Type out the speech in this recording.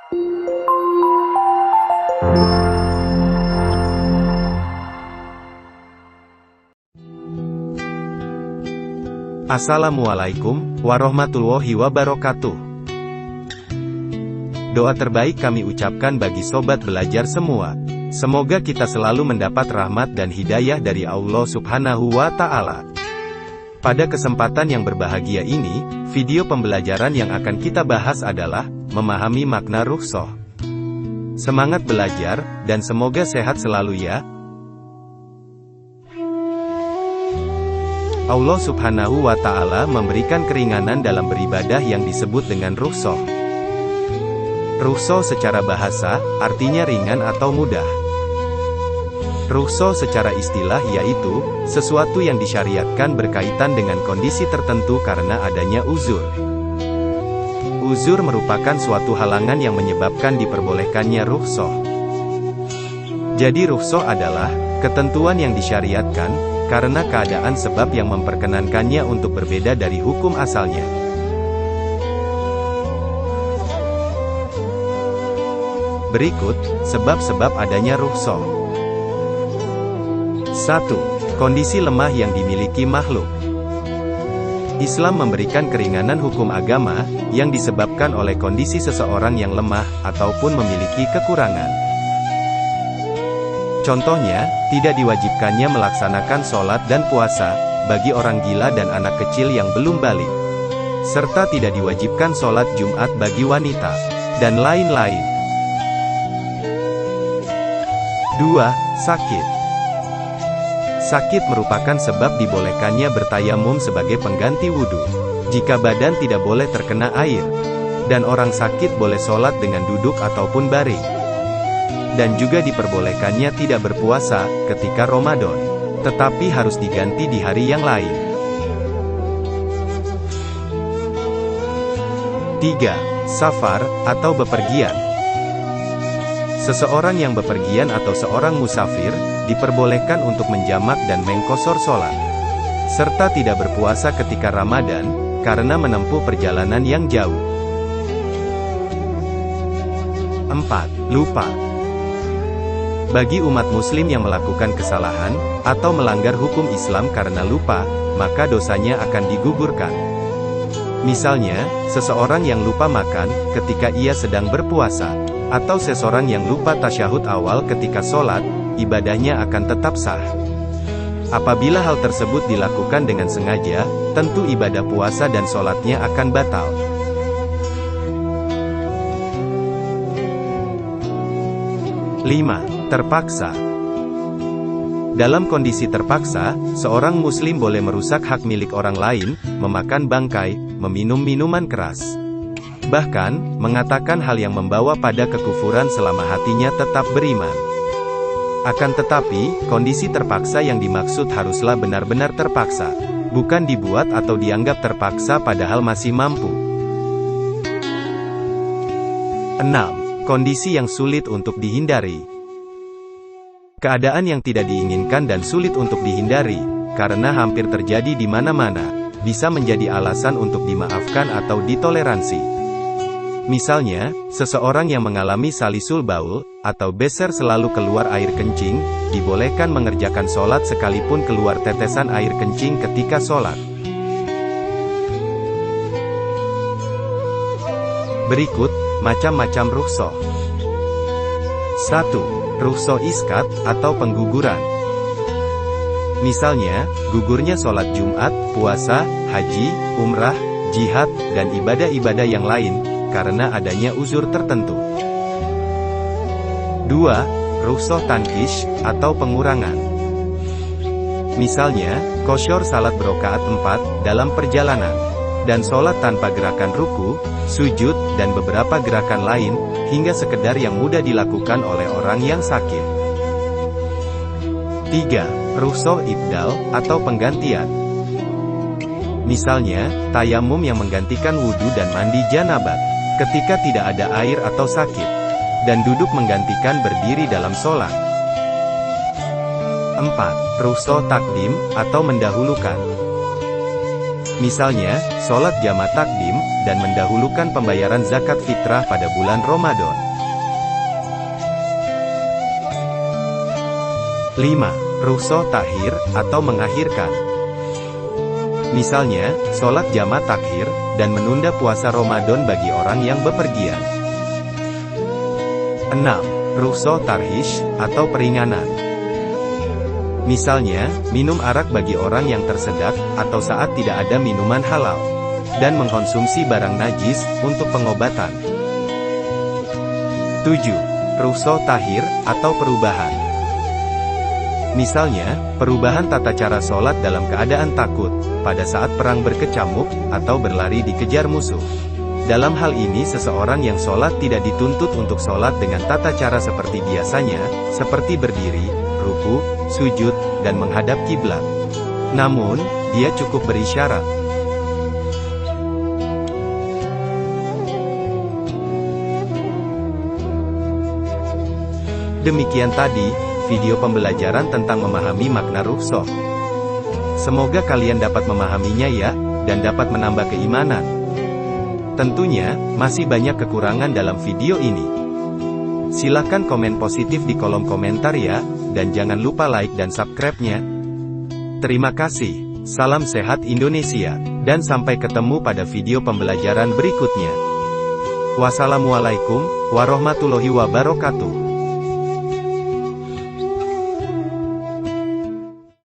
Assalamualaikum warahmatullahi wabarakatuh. Doa terbaik kami ucapkan bagi sobat belajar semua. Semoga kita selalu mendapat rahmat dan hidayah dari Allah Subhanahu wa Ta'ala. Pada kesempatan yang berbahagia ini, video pembelajaran yang akan kita bahas adalah memahami makna rukhsah. Semangat belajar, dan semoga sehat selalu ya. Allah Subhanahu wa Ta'ala memberikan keringanan dalam beribadah yang disebut dengan rukhsah. Rukhsah secara bahasa, artinya ringan atau mudah. Rukhsah secara istilah yaitu, sesuatu yang disyariatkan berkaitan dengan kondisi tertentu karena adanya uzur. Uzur merupakan suatu halangan yang menyebabkan diperbolehkannya rukhsah. Jadi rukhsah adalah, ketentuan yang disyariatkan, karena keadaan sebab yang memperkenankannya untuk berbeda dari hukum asalnya. Berikut, sebab-sebab adanya rukhsah. 1. Kondisi lemah yang dimiliki makhluk. Islam memberikan keringanan hukum agama, yang disebabkan oleh kondisi seseorang yang lemah, ataupun memiliki kekurangan. Contohnya, tidak diwajibkannya melaksanakan sholat dan puasa, bagi orang gila dan anak kecil yang belum balik. Serta tidak diwajibkan sholat Jumat bagi wanita. Dan lain-lain. 2. Sakit. Sakit merupakan sebab dibolehkannya bertayamum sebagai pengganti wudhu. Jika badan tidak boleh terkena air. Dan orang sakit boleh sholat dengan duduk ataupun baring. Dan juga diperbolehkannya tidak berpuasa ketika Ramadan, tetapi harus diganti di hari yang lain. 3. Safar, atau bepergian. Seseorang yang bepergian atau seorang musafir, diperbolehkan untuk menjamak dan mengqashar sholat. Serta tidak berpuasa ketika Ramadan, karena menempuh perjalanan yang jauh. 4. Lupa. Bagi umat muslim yang melakukan kesalahan, atau melanggar hukum Islam karena lupa, maka dosanya akan digugurkan. Misalnya, seseorang yang lupa makan, ketika ia sedang berpuasa, atau seseorang yang lupa tasyahud awal ketika sholat, ibadahnya akan tetap sah. Apabila hal tersebut dilakukan dengan sengaja, tentu ibadah puasa dan sholatnya akan batal. 5. Terpaksa. Dalam kondisi terpaksa, seorang muslim boleh merusak hak milik orang lain, memakan bangkai, meminum minuman keras. Bahkan, mengatakan hal yang membawa pada kekufuran selama hatinya tetap beriman. Akan tetapi, kondisi terpaksa yang dimaksud haruslah benar-benar terpaksa, bukan dibuat atau dianggap terpaksa padahal masih mampu. 6. Kondisi yang sulit untuk dihindari. Keadaan yang tidak diinginkan dan sulit untuk dihindari, karena hampir terjadi di mana-mana, bisa menjadi alasan untuk dimaafkan atau ditoleransi. Misalnya, seseorang yang mengalami salisul baul, atau beser selalu keluar air kencing, dibolehkan mengerjakan sholat sekalipun keluar tetesan air kencing ketika sholat. Berikut, macam-macam rukhsah. 1. Rukhsah iskat, atau pengguguran. Misalnya, gugurnya sholat Jumat, puasa, haji, umrah, jihad, dan ibadah-ibadah yang lain, karena adanya uzur tertentu. 2. Rukhsah tankish, atau pengurangan. Misalnya, qashar salat berakaat 4, dalam perjalanan. Dan sholat tanpa gerakan ruku, sujud, dan beberapa gerakan lain, hingga sekedar yang mudah dilakukan oleh orang yang sakit. 3. Rukhsah ibdal, atau penggantian. Misalnya, tayamum yang menggantikan wudhu dan mandi janabat, ketika tidak ada air atau sakit. Dan duduk menggantikan berdiri dalam sholat. 4. Rukhsah takdim, atau mendahulukan. Misalnya, sholat jamaah takdim, dan mendahulukan pembayaran zakat fitrah pada bulan Ramadan. 5. Rukhsah takhir, atau mengakhirkan. Misalnya, sholat jamaah takhir, dan menunda puasa Ramadan bagi orang yang bepergian. 6. Rukhsah tarhish, atau peringanan. Misalnya, minum arak bagi orang yang tersedak, atau saat tidak ada minuman halal. Dan mengkonsumsi barang najis, untuk pengobatan. 7. Rukhsah tahir, atau perubahan. Misalnya, perubahan tata cara sholat dalam keadaan takut, pada saat perang berkecamuk, atau berlari dikejar musuh. Dalam hal ini seseorang yang sholat tidak dituntut untuk sholat dengan tata cara seperti biasanya, seperti berdiri, ruku, sujud, dan menghadap kiblat. Namun, dia cukup berisyarat. Demikian tadi, video pembelajaran tentang memahami makna rukhsah. Semoga kalian dapat memahaminya ya, dan dapat menambah keimanan. Tentunya, masih banyak kekurangan dalam video ini. Silahkan komen positif di kolom komentar ya, dan jangan lupa like dan subscribe-nya. Terima kasih, salam sehat Indonesia, dan sampai ketemu pada video pembelajaran berikutnya. Wassalamualaikum warahmatullahi wabarakatuh.